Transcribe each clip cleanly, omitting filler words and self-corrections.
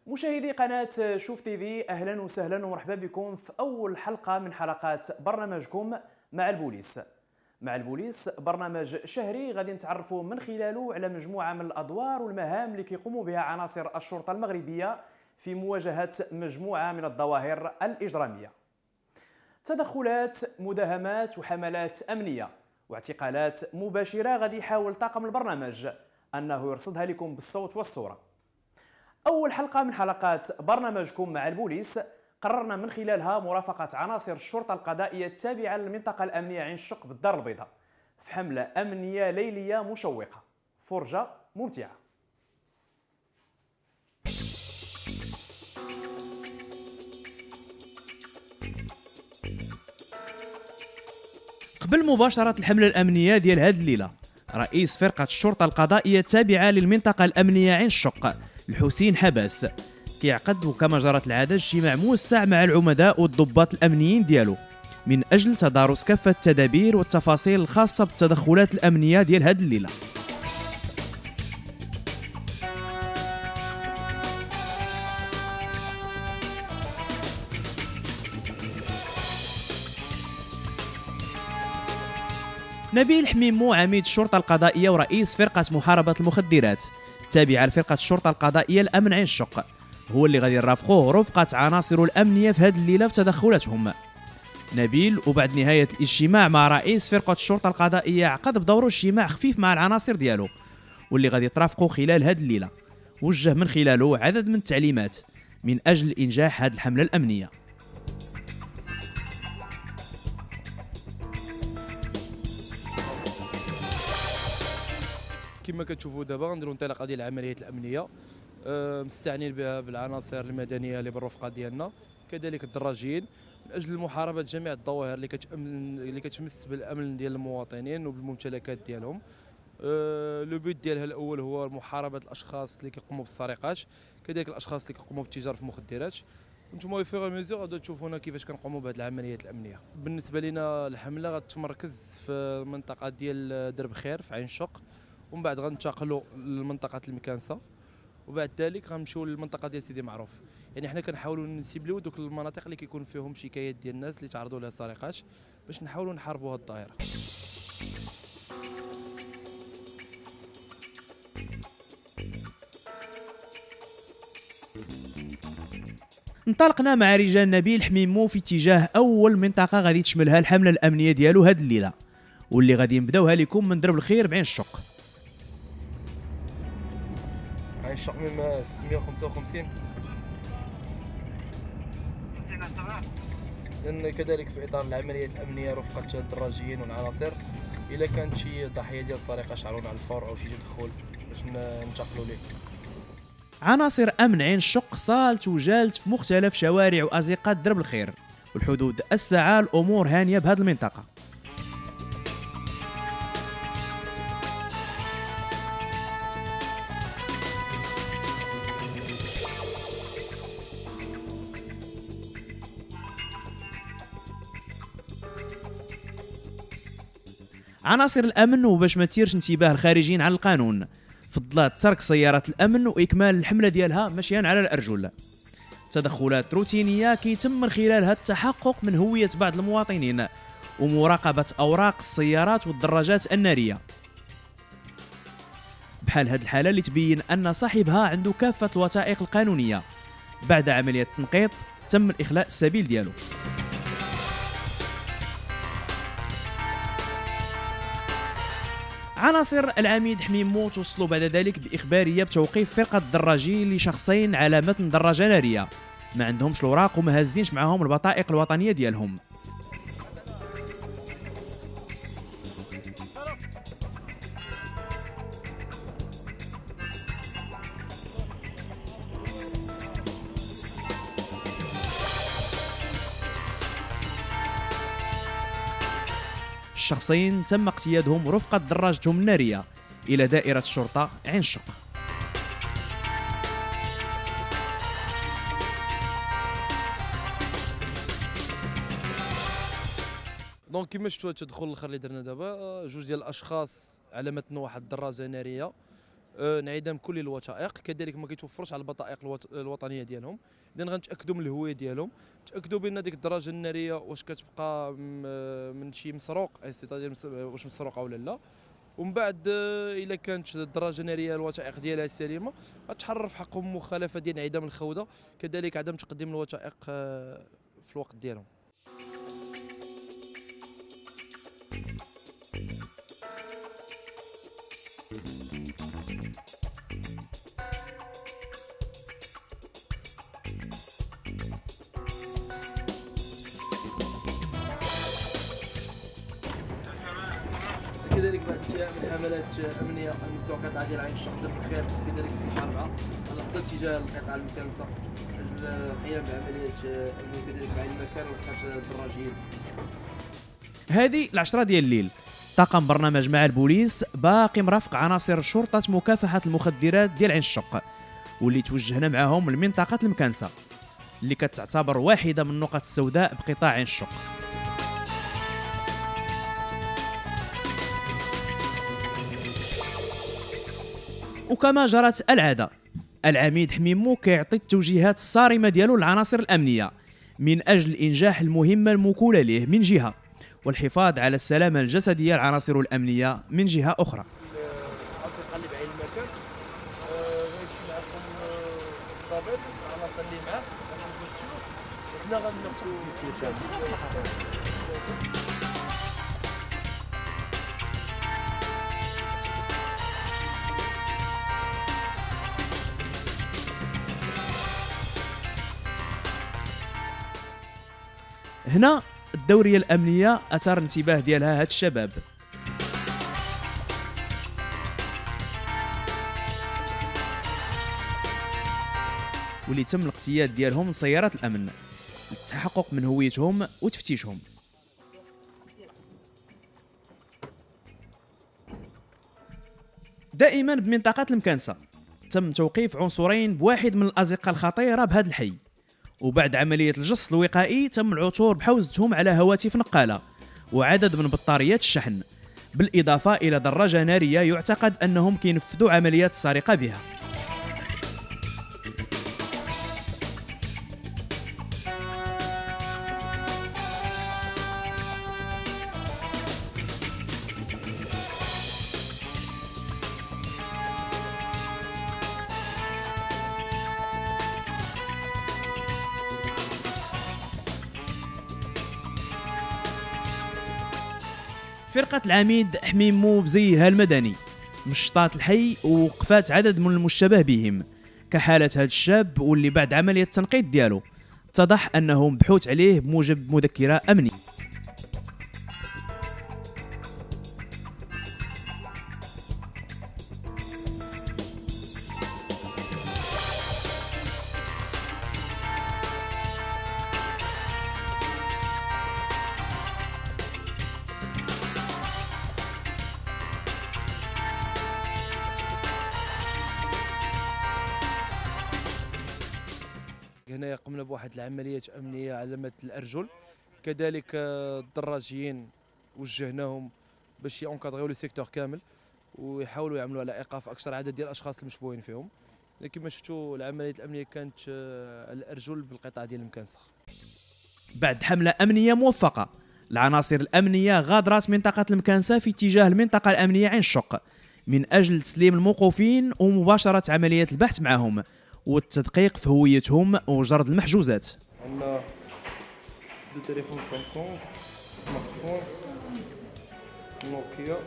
مشاهدي قناة شوف تيفي، أهلا وسهلا ومرحبا بكم في أول حلقة من حلقات برنامجكم مع البوليس. مع البوليس برنامج شهري غادي نتعرفوا من خلاله على مجموعة من الأدوار والمهام اللي كيقوموا بها عناصر الشرطة المغربية في مواجهة مجموعة من الظواهر الإجرامية. تدخلات، مداهمات وحملات أمنية واعتقالات مباشرة غادي يحاول طاقم البرنامج أنه يرصدها لكم بالصوت والصورة. أول حلقة من حلقات برنامجكم مع البوليس قررنا من خلالها مرافقة عناصر الشرطة القضائية التابعة للمنطقة الأمنية عين الشق بالدار البيضاء في حملة أمنية ليلية مشوقة، فرجة ممتعة. قبل مباشرة الحملة الأمنية ديال هذه الليلة، رئيس فرقة الشرطة القضائية التابعة للمنطقة الأمنية عين الشق الحسين حباس كيعقد وكما جرت العادة اجتماع موسع مع العمداء والضباط الأمنيين ديالو من أجل تدارس كافة التدابير والتفاصيل الخاصة بالتدخلات الأمنية ديال هذه الليلة. نبيل حميمو عميد الشرطة القضائية ورئيس فرقة محاربة المخدرات تابعة لفرقة الشرطة القضائية الأمن عين الشق هو اللي غادي يرافقوه رفقة عناصر الأمنية في هذه الليلة في تدخلاتهم. نبيل وبعد نهاية الاجتماع مع رئيس فرقة الشرطة القضائية عقد بدوره اجتماع خفيف مع العناصر ديالو واللي غادي يترافقوا خلال هذه الليلة، وجه من خلاله عدد من التعليمات من أجل إنجاح هذه الحملة الأمنية. كما كتشوفوا دابا غنديروا انطلاقه ديال العمليات الامنيه مستعنين بها بالعناصر المدنيه اللي بالرفقه ديالنا، كذلك الدراجيين، من اجل محاربه جميع الظواهر اللي كتمس بالامن ديال المواطنين وبالممتلكات ديالهم. لو بوت ديالها الاول هو محاربه الاشخاص اللي كيقوموا بالسرقات، كذلك الاشخاص اللي كيقوموا بالتجاره في المخدرات. نتوما في ميزور غادي تشوفونا كيفاش كنقوموا بهذه العمليات الامنيه. بالنسبه لنا الحمله غتمركز في المنطقه ديال درب خير في عين الشق، ومن بعد غنتقلوا لمنطقه المكانسه، وبعد ذلك غنمشيو للمنطقه ديال سيدي معروف. يعني حنا كنحاولوا نسيبليو دوك المناطق اللي كيكون فيهم شكايات ديال الناس اللي تعرضوا لها سرقات باش نحاولوا نحاربوا هذه الظاهره. انطلقنا مع رجال نبيل حميمو في اتجاه اول منطقه غادي تشملها الحمله الامنيه ديالو هذه الليله، واللي غادي نبداوها لكم من درب الخير بعين الشق. عين الشق من 655 لان كذلك في اطار العمليات الامنيه رفقه الدراجيين والعناصر الا كانت شي ضحيه ديال السرقه شعرونا على الفور او شي تدخل باش ننتقلوا ليه. عناصر امن عين الشق صالت وجالت في مختلف شوارع وازقات درب الخير، والحدود الساعه الامور هانيه بهذه المنطقه. عناصر الامن وباش ما تثيرش انتباه الخارجين عن القانون فضلات ترك سيارات الامن واكمال الحمله ديالها مشيان على الارجل. تدخلات روتينيه كيتم من خلالها التحقق من هويه بعض المواطنين ومراقبه اوراق السيارات والدراجات الناريه، بحال هذه الحاله اللي تبين ان صاحبها عنده كافه الوثائق القانونيه. بعد عمليه تنقيط تم الاخلاء السبيل ديالو. عناصر العميد حميمو توصلوا بعد ذلك بإخبارية بتوقيف فرقة الدراجين لشخصين على متن دراجة نارية ما عندهمش الأوراق وما هازينش معهم البطائق الوطنية ديالهم. الشخصين تم اقتيادهم رفقة دراجتهم النارية إلى دائرة الشرطة عين الشق. دونك كيما شفتوا هذا التدخل الاخر اللي درنا دابا، جوج ديال الاشخاص على متن واحد الدراجه ناريه، انعدام كل الوثائق، كذلك ما كيتوفرش على البطائق الوطنيه ديالهم. اذا غنتاكدوا من الهويه ديالهم، تاكدوا بان ديك الدراجه الناريه واش كتبقى من شي مسروق، واش مسروقه ولا لا. ومن بعد الا كانت الدراجه الناريه الوثائق ديالها سليمه، غتحرر في حقهم مخالفه ديال انعدام الخوضه، كذلك عدم تقديم الوثائق في الوقت ديالهم. كذلك بعد انتهاء من حملات امنيه على مستوى القطاع ديال عين الشق بالخير، كذلك الساعه 4 على خط اتجاه القطاع المكنسه لاجل القيام بعمليه امنيه كذلك مع المكان ووقف الدراجيين. هذه العشرة ديال الليل، طاقم برنامج مع البوليس باقي مرافق عناصر شرطة مكافحة المخدرات ديال عين الشق، واللي توجهنا معاهم لمنطقة المكنسة اللي كتعتبر واحدة من النقط السوداء بقطاع عين الشق. وكما جرت العادة، العميد حميمو كيعطي التوجيهات الصارمة ديالو للعناصر الأمنية من أجل إنجاح المهمة الموكولة له من جهة، والحفاظ على السلامة الجسدية العناصر الأمنية من جهة أخرى. الأصدقاء اللي بعين المكان غيمشي معكم الضابط العناصر اللي معاه غنمشيو وحنا غنمشيو. هنا الدورية الأمنية أثار الانتباه ديالها هاد الشباب، واللي تم الاقتياد ديالهم من سيارات الأمن للتحقق من هويتهم وتفتيشهم. دائما بمنطقة المكنسة تم توقيف عنصرين بواحد من الأزقة الخطيرة بهذا الحي، وبعد عملية الجص الوقائي تم العثور بحوزتهم على هواتف نقالة وعدد من بطاريات الشحن، بالإضافة إلى دراجة نارية يعتقد أنهم كينفذوا عمليات السرقة بها. فرقة العميد حميمو بزيها المدني مشطات الحي ووقفات عدد من المشتبه بهم كحالة هذا الشاب، واللي بعد عملية التنقيط ديالو اتضح أنه مبحوث عليه بموجب مذكرة أمنية. هنا قمنا بواحد العمليات امنيه على مد الارجل، كذلك الدراجيين وجهناهم باش ينكادغيو لو سيكتور كامل ويحاولوا يعملوا على ايقاف اكثر عدد ديال الاشخاص المشبوهين فيهم. كما شفتوا العمليات الامنيه كانت على الارجل بالقطاع ديال المكنسه. بعد حملة أمنية موفقة، العناصر الأمنية غادرت منطقة المكنسة في اتجاه المنطقة الأمنية عين الشق من أجل تسليم الموقوفين ومباشرة عملية البحث معهم والتدقيق في هويتهم وجرد المحجوزات. عندنا دو تليفون سامسونج، سمارتفون، نوكيا،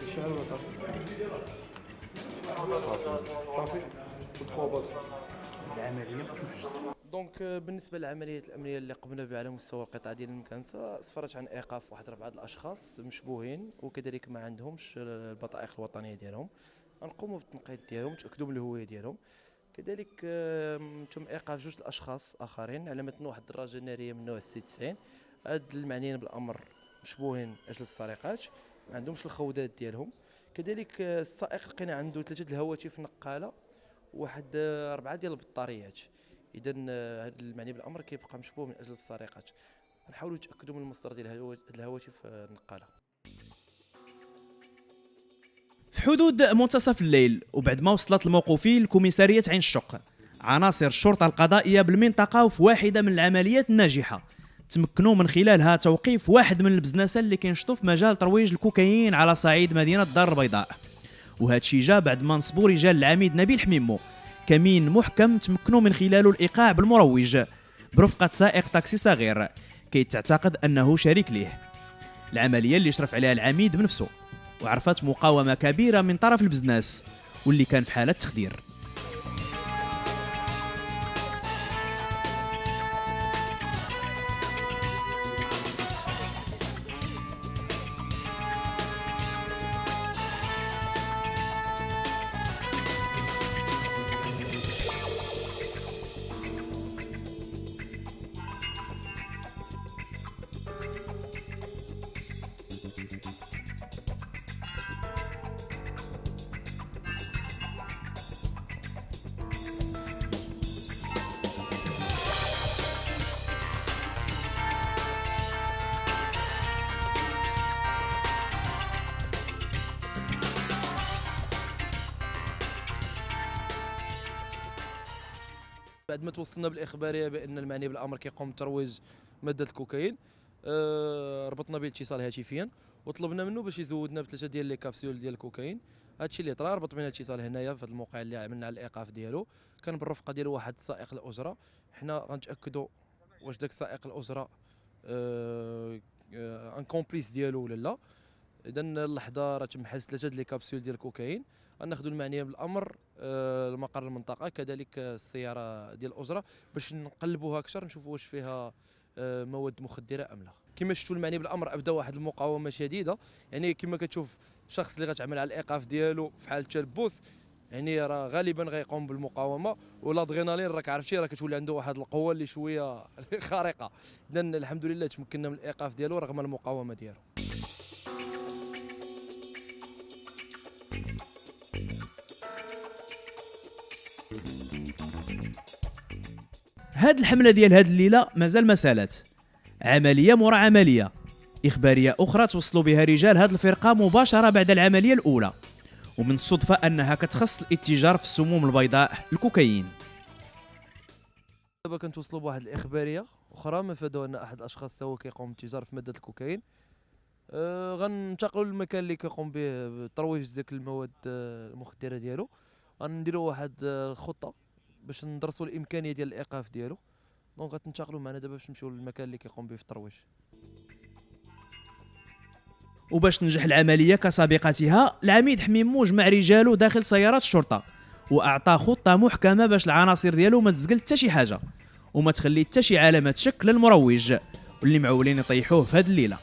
شحال ولا طافي و3 باط. العملية دونك بالنسبه للعمليات الامنيه اللي قمنا بها على مستوى القطاع ديال المكنسه، اسفرت عن ايقاف واحد 4 الاشخاص مشبوهين وكذلك ما عندهمش البطائق الوطنيه ديالهم. غنقوموا بالتنقيط ديالهم، نتاكدوا من الهويه ديالهم. كذلك تم ايقاف 2 الاشخاص اخرين على متن واحد الدراجه ناريه من نوع 96 هاد المعنيين بالامر مشبوهين اجل السرقات، ما عندهمش الخودات ديالهم. كذلك السائق لقينا عنده 3 الهواتف نقاله وواحد 4 ديال البطاريات. اذا هاد المعني بالامر كيبقى مشبوه من اجل السرقات. نحاولوا نتاكدوا من المصدر ديال الهواتف النقاله. في حدود منتصف الليل وبعد ما وصلت الموقوفين لكوميسارية عين الشق، عناصر الشرطة القضائية بالمنطقة وفي واحدة من العمليات الناجحة تمكنوا من خلالها توقيف واحد من البزناسه اللي كينشطوا في مجال ترويج الكوكايين على صعيد مدينة الدار البيضاء. وهذا الشيء جا بعد ما نصبوا رجال العميد نبيل حميمو كمين محكم تمكنوا من خلاله الإيقاع بالمروج برفقة سائق تاكسي صغير كيتعتقد أنه شريك ليه. العملية اللي شرف عليها العميد بنفسه وعرفت مقاومة كبيرة من طرف البزناس واللي كان في حالة تخدير. بعد ما توصلنا بالاخباريه بان المعني بالامر كيقوم بترويج ماده الكوكايين، ربطنا به اتصال هاتفيا وطلبنا منه باش يزودنا ب3 ديال لي كابسول ديال الكوكايين. هادشي اللي طرا، ربط بنا الاتصال هنايا في هذا الموقع اللي عملنا على الايقاف ديالو. كان بالرفقه ديالو واحد سائق الاجره. حنا غنتاكدوا واش داك سائق الاجره ان كومبليس ديالو ولا لا. اذا اللحظه راه تم حجز 3 لي كابسول ديال الكوكايين. غناخذوا المعنيه بالامر لمقر المنطقه، كذلك السياره ديال الاجره باش نقلبوها اكثر نشوفوا واش فيها مواد مخدره ام لا. كما شفتوا المعني بالامر ابدا واحد المقاومه شديده، يعني كما كتشوف الشخص اللي غتعمل على الايقاف ديالو في حال التلبس يعني راه غالبا غيقوم بالمقاومه، والادرينالين راك عرفتي راه كتولي عنده واحد القوه اللي شويه خارقه. اذا الحمد لله تمكنا من الايقاف ديالو رغم المقاومه ديالو. هاد الحملة ديال هاد الليلة مازال ما سالات، عملية مورا عملية، إخبارية أخرى توصلوا بها رجال هاد الفرقة مباشرة بعد العملية الأولى، ومن الصدفة أنها كتخص الاتجار في السموم البيضاء الكوكايين. دابا كنتوصلوا بواحد الإخبارية أخرى مفادها أن أحد الأشخاص هو كيقوم بالتجارة في مادة الكوكايين. غننتقلوا للمكان اللي كيقوم به بترويج ديك المواد المخدرة ديالو. غنديروا واحد الخطة باش ندرسوا الامكانيه ديال الايقاف ديالو. دونك غتنتقلوا معنا دابا باش نمشيو للمكان اللي كيقوم به في الترويج. وباش تنجح العمليه كسابقتها، العميد حميمو جمع رجاله داخل سيارات الشرطه واعطى خطه محكمه باش العناصر ديالو ما تزقل حتى شي حاجه وما تخلي حتى شي علامه شك للمروج واللي معولين يطيحوه في هذه الليله.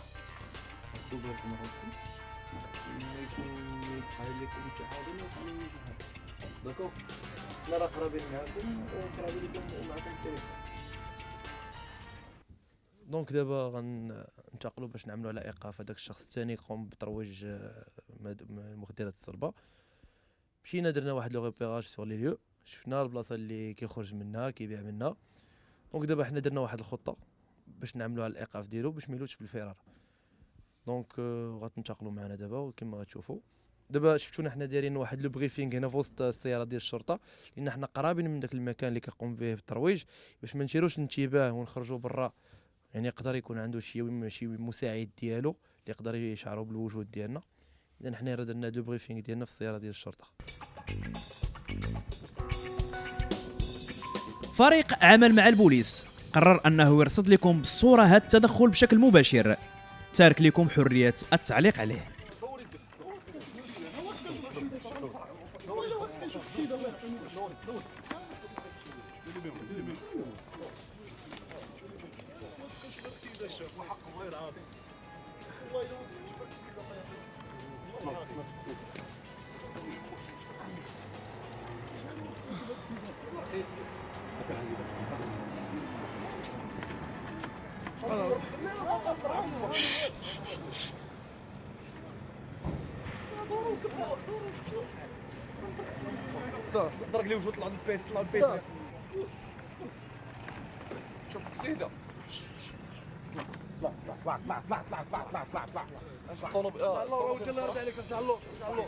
دونك دابا غننتقلوا باش نعملوا على ايقاف هذاك الشخص الثاني يقوم بترويج المخدرات الصلبه. مشينا درنا واحد لو ريبيراج سور لي ليو، شفنا البلاصه اللي كيخرج منها كيبيع منها. دونك دابا حنا درنا واحد الخطه باش نعملوا على الايقاف ديالو باش ما يلوثش بالفرار. دونك غتنتقلوا معنا دابا وكما غتشوفوا دابا شفتونا حنا دايرين واحد لو بريفينغ هنا في وسط السياره ديال الشرطه، لان حنا قرابين من داك المكان اللي كيقوم به بالترويج باش ما نثيروش الانتباه ونخرجوا برا. يعني يقدر يكون عنده شي مساعد ديالو اللي يقدر يشعروا بالوجود ديالنا. اذا حنا درنا لو بريفينغ ديالنا في السياره ديال الشرطه. فريق عمل مع البوليس قرر انه يرصد لكم بالصوره هذا التدخل بشكل مباشر، تارك لكم حريه التعليق عليه. ضرك لي وجهه طلع البيت طلع البيت. شوف قصيده. طلع طلع الله وجه الله يرضي عليك ارجع له ارجع له.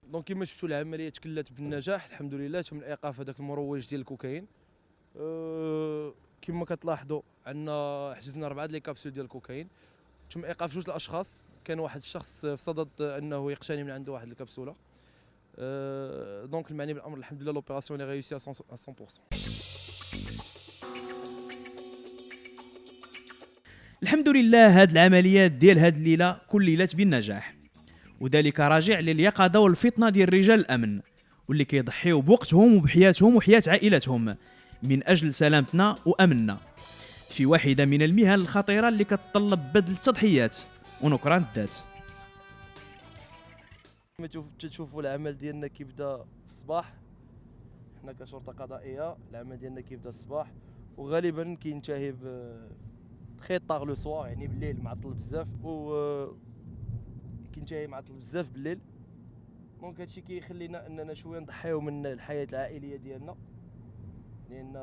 دونك كيما شفتوا العمليه تكلات بالنجاح الحمد لله. تم الايقاف هذاك المروج ديال الكوكايين. كما كتلاحظوا عندنا حجزنا 4 لي كابسول ديال الكوكايين. تم ايقاف 2 الاشخاص. كان واحد الشخص في صدد انه يقتني من عنده واحد الكبسوله. دونك المعني بالامر الحمد لله لوبيراسيون لي ريوسي 100%. الحمد لله هاد العمليات ديال هاد الليله كللت بالنجاح، وذلك راجع لليقظه والفطنه ديال رجال الامن واللي كيضحيو بوقتهم وبحياتهم وحياه عائلتهم من اجل سلامتنا وامننا في واحده من المهن الخطيره اللي كتطلب بذل التضحيات ونكران الذات. كما تشوفوا العمل ديالنا كيبدا في الصباح. حنا كشرطه قضائيه العمل ديالنا كيبدا الصباح وغالبا كينتهي تخي طاغ لو سوا، يعني بالليل معطل بزاف و كينتهي معطل بزاف بالليل. دونك هادشي كيخلينا اننا شويه نضحيو من الحياه العائليه ديالنا، لان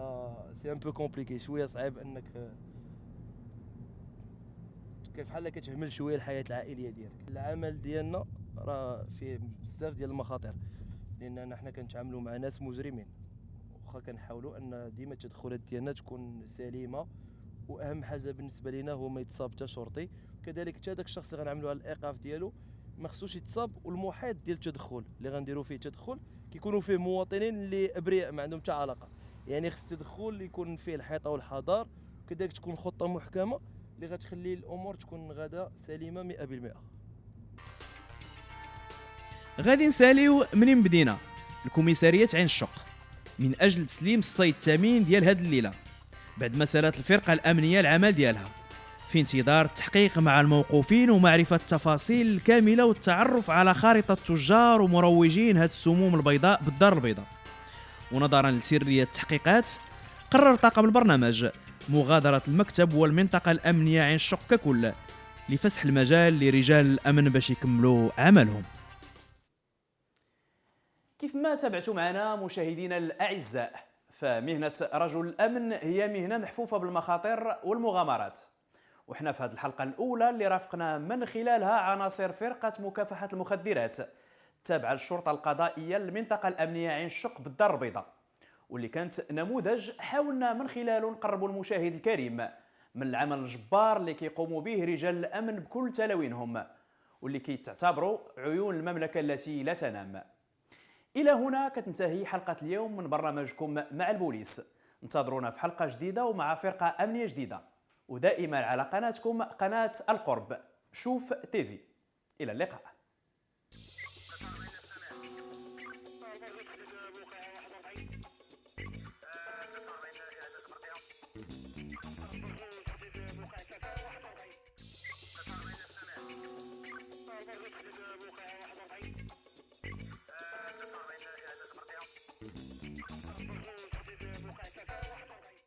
سي ان بو كومبليكي شويه صعيب انك كيف بحال كتهمل شويه الحياه العائليه ديالك. العمل ديالنا راه فيه بزاف ديال المخاطر لاننا حنا كنتعاملوا مع ناس مجرمين، واخا كنحاولوا ان ديما التدخلات ديالنا تكون سليمه، واهم حاجه بالنسبه لنا هو ما يتصاب حتى شرطي. كذلك حتى داك الشخص اللي غنعملوا على الايقاف ديالو ما خصوش يتصاب، والمحيط ديال التدخل اللي غنديروا فيه تدخل كيكونوا فيه مواطنين اللي ابرياء ما عندهم حتى علاقه. يعني خص التدخل يكون فيه الحيطه والحذر، وكذلك تكون خطه محكمه اللي غتخلي الامور تكون غدا سليمه 100%. غادي نساليو منين بدينا الكوميساريه عين الشق من اجل تسليم الصيد الثمين ديال هاد الليله، بعد ما سالات الفرقه الامنيه العمل ديالها في انتظار التحقيق مع الموقوفين ومعرفه التفاصيل الكامله والتعرف على خارطه تجار ومروجين هاد السموم البيضاء بالدار البيضاء. ونظرا لسريه التحقيقات قرر طاقم البرنامج مغادره المكتب والمنطقه الامنيه عين الشق ككل لفسح المجال لرجال الامن باش يكملوا عملهم. كيف ما تابعتوا معنا مشاهدينا الاعزاء، فمهنه رجل الامن هي مهنه محفوفه بالمخاطر والمغامرات، وحنا في هذه الحلقه الاولى اللي رافقنا من خلالها عناصر فرقه مكافحه المخدرات تابعه للشرطه القضائيه للمنطقه الامنيه عين الشق بالدار البيضاء، واللي كانت نموذج حاولنا من خلاله نقربوا المشاهد الكريم من العمل الجبار اللي كيقوموا به رجال الامن بكل تلاوينهم، واللي كيتعتبروا عيون المملكه التي لا تنام. الى هنا كتنتهي حلقه اليوم من برنامجكم مع البوليس. انتظرونا في حلقه جديده ومع فرقه امنيه جديده، ودائما على قناتكم قناه القرب شوف تيفي. الى اللقاء.